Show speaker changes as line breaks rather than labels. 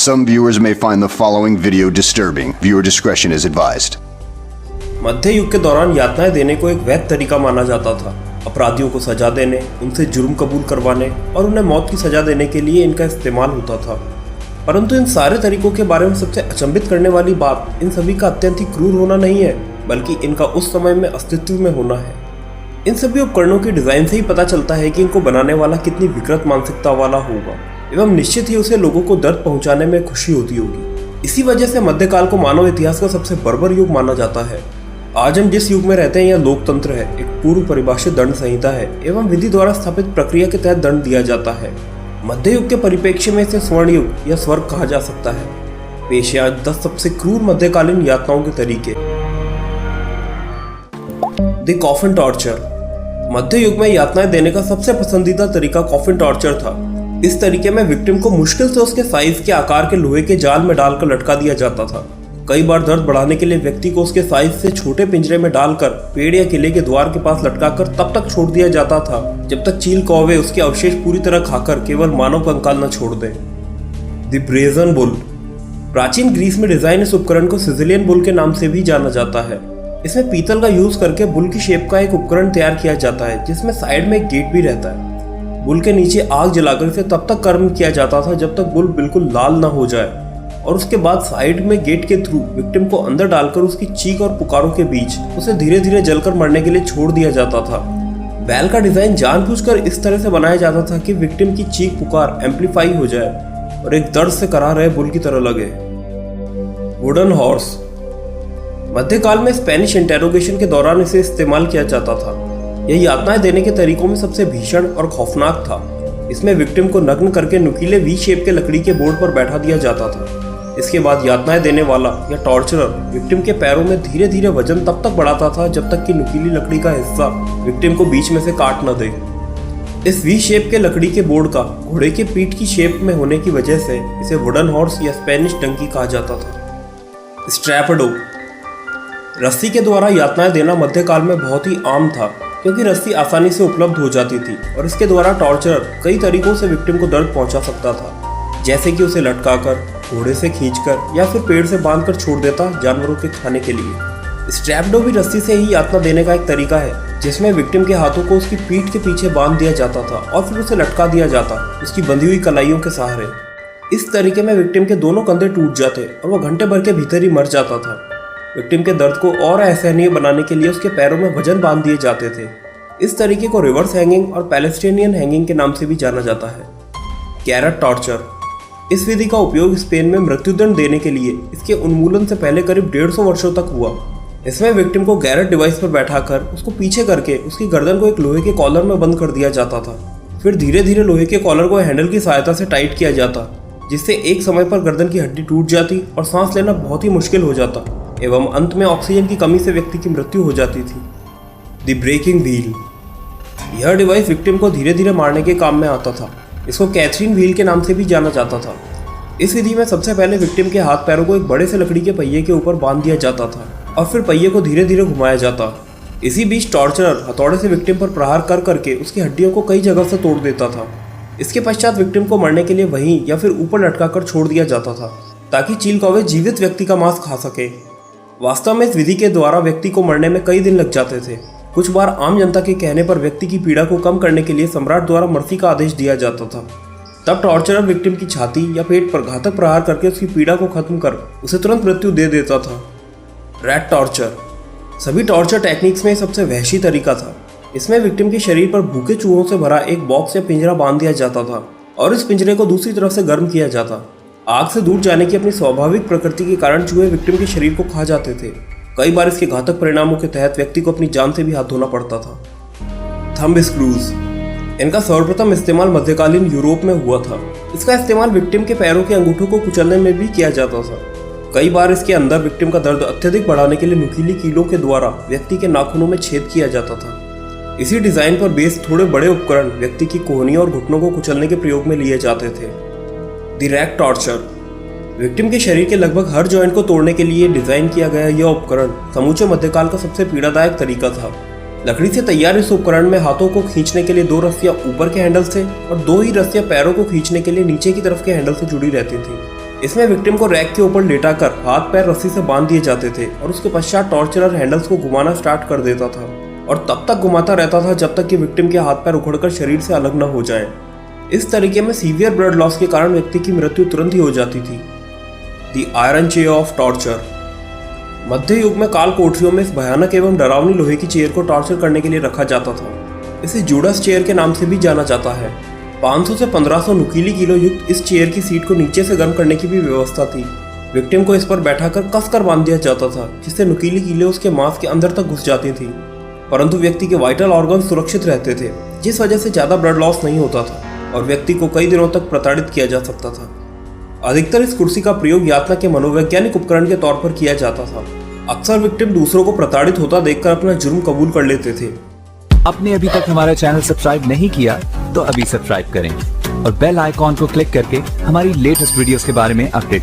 Some viewers may find the following video disturbing. Viewer discretion is advised.
मध्य युग के दौरान यातनाएं देने को एक वैध तरीका माना जाता था। अपराधियों को सजा देने, उनसे जुर्म कबूल करवाने और उन्हें मौत की सजा देने के लिए इनका इस्तेमाल होता था। परंतु इन सारे तरीकों के बारे में सबसे अचंभित करने वाली बात इन सभी का अत्यंत ही क्रूर होना नहीं है, बल्कि इनका उस समय में अस्तित्व में होना है। इन सभी उपकरणों की डिजाइन से ही पता चलता है कि इनको बनाने वाला कितनी विकृत मानसिकता वाला होगा एवं निश्चित ही उसे लोगों को दर्द पहुंचाने में खुशी होती होगी। इसी वजह से मध्यकाल को मानव इतिहास का सबसे बर्बर युग माना जाता है। आज हम जिस युग में रहते हैं यह लोकतंत्र है, एक पूर्व परिभाषित दंड संहिता है एवं विधि द्वारा स्थापित प्रक्रिया के तहत दंड दिया जाता है। मध्य युग के परिप्रेक्ष्य में इसे स्वर्ण युग या स्वर्ग कहा जा सकता है। पेश है आज 10 सबसे क्रूर मध्यकालीन यातनाओं के तरीके। The coffin torture. मध्य युग में यातनाएं देने का सबसे पसंदीदा तरीका कॉफिन टॉर्चर था। इस तरीके में विक्टिम को मुश्किल से उसके साइज के आकार के लोहे के जाल में डालकर लटका दिया जाता था। कई बार दर्द बढ़ाने के लिए व्यक्ति को उसके साइज से छोटे पिंजरे में डालकर पेड़ या किले के द्वार के पास लटकाकर तब तक छोड़ दिया जाता था जब तक चील कौवे उसके अवशेष पूरी तरह खाकर केवल मानव कंकाल न छोड़ दें। The brazen bull. प्राचीन ग्रीस में डिजाइन इस उपकरण को सिजिलियन बुल के नाम से भी जाना जाता है। इसमें पीतल का यूज करके बुल की शेप का एक उपकरण तैयार किया जाता है जिसमें साइड में एक गेट भी रहता है। बुल के नीचे आग जलाकर इसे तब तक गर्म किया जाता था जब तक बुल बिल्कुल लाल न हो जाए और उसके बाद साइड में गेट के थ्रू विक्टिम को अंदर डालकर उसकी चीख और पुकारों के बीच उसे धीरे धीरे जलकर मरने के लिए छोड़ दिया जाता था। बैल का डिजाइन जानबूझकर इस तरह से बनाया जाता था कि विक्टिम की चीख पुकार एम्पलीफाई हो जाए और एक दर्द से करा रहे बुल की तरह लगे। Wooden horse. मध्यकाल में स्पेनिश इंटेरोगेशन के दौरान इसे इस्तेमाल किया जाता था। यह यातनाएं देने के तरीकों में सबसे भीषण और खौफनाक था। इसमें विक्टिम को नग्न करके नुकीले वी शेप के लकड़ी के बोर्ड पर बैठा दिया जाता था। इसके बाद यातनाएं देने वाला या टॉर्चरर विक्टिम के पैरों में धीरे धीरे वजन तब तक बढ़ाता था जब तक कि नुकीली लकड़ी का हिस्सा विक्टिम को बीच में से काट न दे। इस वी शेप के लकड़ी के बोर्ड का घोड़े के पीठ की शेप में होने की वजह से इसे वुडन हॉर्स या स्पेनिश डंकी कहा जाता था। स्ट्रैपडो। रस्सी के द्वारा यातनाएं देना मध्यकाल में बहुत ही आम था क्योंकि रस्सी आसानी से उपलब्ध हो जाती थी और इसके द्वारा टॉर्चरर कई तरीकों से विक्टिम को दर्द पहुंचा सकता था, जैसे कि उसे लटकाकर, घोड़े से खींचकर या फिर पेड़ से बांधकर छोड़ देता जानवरों के खाने के लिए। स्ट्रैपडो भी रस्सी से ही यातना देने का एक तरीका है जिसमें विक्टिम के हाथों को उसकी पीठ के पीछे बांध दिया जाता था और फिर उसे लटका दिया जाता उसकी बंधी हुई कलाइयों के सहारे। इस तरीके में विक्टिम के दोनों कंधे टूट जाते और वह घंटे भर के भीतर ही मर जाता था। विक्टिम के दर्द को और असहनीय बनाने के लिए उसके पैरों में वजन बांध दिए जाते थे। इस तरीके को रिवर्स हैंगिंग और पैलेस्टीनियन हैंगिंग के नाम से भी जाना जाता है। Carrot torture. इस विधि का उपयोग स्पेन में मृत्युदंड देने के लिए इसके उन्मूलन से पहले करीब 150 वर्षों तक हुआ। इसमें विक्टिम को गैरेट डिवाइस पर बैठाकर उसको पीछे करके उसकी गर्दन को एक लोहे के कॉलर में बंद कर दिया जाता था। फिर धीरे धीरे लोहे के कॉलर को हैंडल की सहायता से टाइट किया जाता, जिससे एक समय पर गर्दन की हड्डी टूट जाती और सांस लेना बहुत ही मुश्किल हो जाता एवं अंत में ऑक्सीजन की कमी से व्यक्ति की मृत्यु हो जाती थी। The breaking wheel. यह डिवाइस विक्टिम को धीरे धीरे मारने के काम में आता था। इसको कैथरीन व्हील के नाम से भी जाना जाता था। इस विधि में सबसे पहले विक्टिम के हाथ पैरों को एक बड़े से लकड़ी के पहिए के ऊपर बांध दिया जाता था और फिर पहिए को धीरे धीरे घुमाया जाता। इसी बीच टॉर्चरर हथौड़े से विक्टिम पर प्रहार कर करके उसकी हड्डियों को कई जगह से तोड़ देता था। इसके पश्चात विक्टिम को मरने के लिए वहीं या फिर ऊपर लटका कर छोड़ दिया जाता था ताकि चील कौवे जीवित व्यक्ति का मांस खा सके। वास्तव में इस विधि के द्वारा व्यक्ति को मरने में कई दिन लग जाते थे। कुछ बार आम जनता के कहने पर व्यक्ति की पीड़ा को कम करने के लिए सम्राट द्वारा मृत्यु का आदेश दिया जाता था। तब टॉर्चरर विक्टिम की छाती या पेट पर घातक प्रहार करके उसकी पीड़ा को खत्म कर उसे तुरंत मृत्यु दे देता था। Rat torture. सभी टॉर्चर टेक्निक्स में सबसे वहशी तरीका था। इसमें विक्टिम के शरीर पर भूखे चूहों से भरा एक बॉक्स या पिंजरा बांध दिया जाता था और इस पिंजरे को दूसरी तरफ से गर्म किया जाता। आग से दूर जाने की अपनी स्वाभाविक प्रकृति के कारण चूहे विक्टिम के शरीर को खा जाते थे। कई बार इसके घातक परिणामों के तहत व्यक्ति को अपनी जान से भी हाथ धोना पड़ता था। Thumb screws. इनका सर्वप्रथम इस्तेमाल मध्यकालीन यूरोप में हुआ था। इसका इस्तेमाल विक्टिम के पैरों के अंगूठों को कुचलने में भी किया जाता था। कई बार इसके अंदर विक्टिम का दर्द अत्यधिक बढ़ाने के लिए नुकीली कीलों के द्वारा व्यक्ति के नाखूनों में छेद किया जाता था। इसी डिजाइन पर बेस थोड़े बड़े उपकरण व्यक्ति की कोहनियों और घुटनों को कुचलने के प्रयोग में लिए जाते थे। The rack torture. विक्टिम के शरीर के लगभग हर जॉइंट को तोड़ने के लिए डिजाइन किया गया यह उपकरण समूचे मध्यकाल का सबसे पीड़ादायक तरीका था। लकड़ी से तैयार इस उपकरण में हाथों को खींचने के लिए 2 रस्सियां ऊपर के हैंडल से और 2 ही रस्सियां पैरों को खींचने के लिए नीचे की तरफ के हैंडल से जुड़ी रहती थी। इसमें विक्टिम को रैक के ऊपर लेटाकर हाथ पैर रस्सी से बांध दिए जाते थे और उसके पश्चात टॉर्चरर हैंडल्स को घुमाना स्टार्ट कर देता था और तब तक घुमाता रहता था जब तक कि विक्टिम के हाथ पैर उखड़कर शरीर से अलग न हो जाएं। इस तरीके में सीवियर ब्लड लॉस के कारण व्यक्ति की मृत्यु तुरंत ही हो जाती थी। The iron chair of torture. मध्य युग में काल कोठरियों में इस भयानक एवं डरावनी लोहे की चेयर को टॉर्चर करने के लिए रखा जाता था। इसे जूडस चेयर के नाम से भी जाना जाता है। 500 से 1500 नुकीली कीलो युक्त इस चेयर की सीट को नीचे से गर्म करने की भी व्यवस्था थी। विक्टिम को इस पर बैठाकर कसकर बांध दिया जाता था, जिससे नुकीली कीले उसके मांस के अंदर तक घुस जाती थी, परंतु व्यक्ति के वाइटल ऑर्गन सुरक्षित रहते थे, जिस वजह से ज्यादा ब्लड लॉस नहीं होता था और व्यक्ति को कई दिनों तक प्रताड़ित किया जा सकता था। अधिकतर इस कुर्सी का प्रयोग यातना के मनोवैज्ञानिक उपकरण के तौर पर किया जाता था। अक्सर विक्टिम दूसरों को प्रताड़ित होता देखकर अपना जुर्म कबूल कर लेते थे।
आपने अभी तक हमारा चैनल सब्सक्राइब नहीं किया तो अभी सब्सक्राइब करें और बेल आइकॉन को क्लिक करके हमारी लेटेस्ट वीडियोस के बारे में अपडेट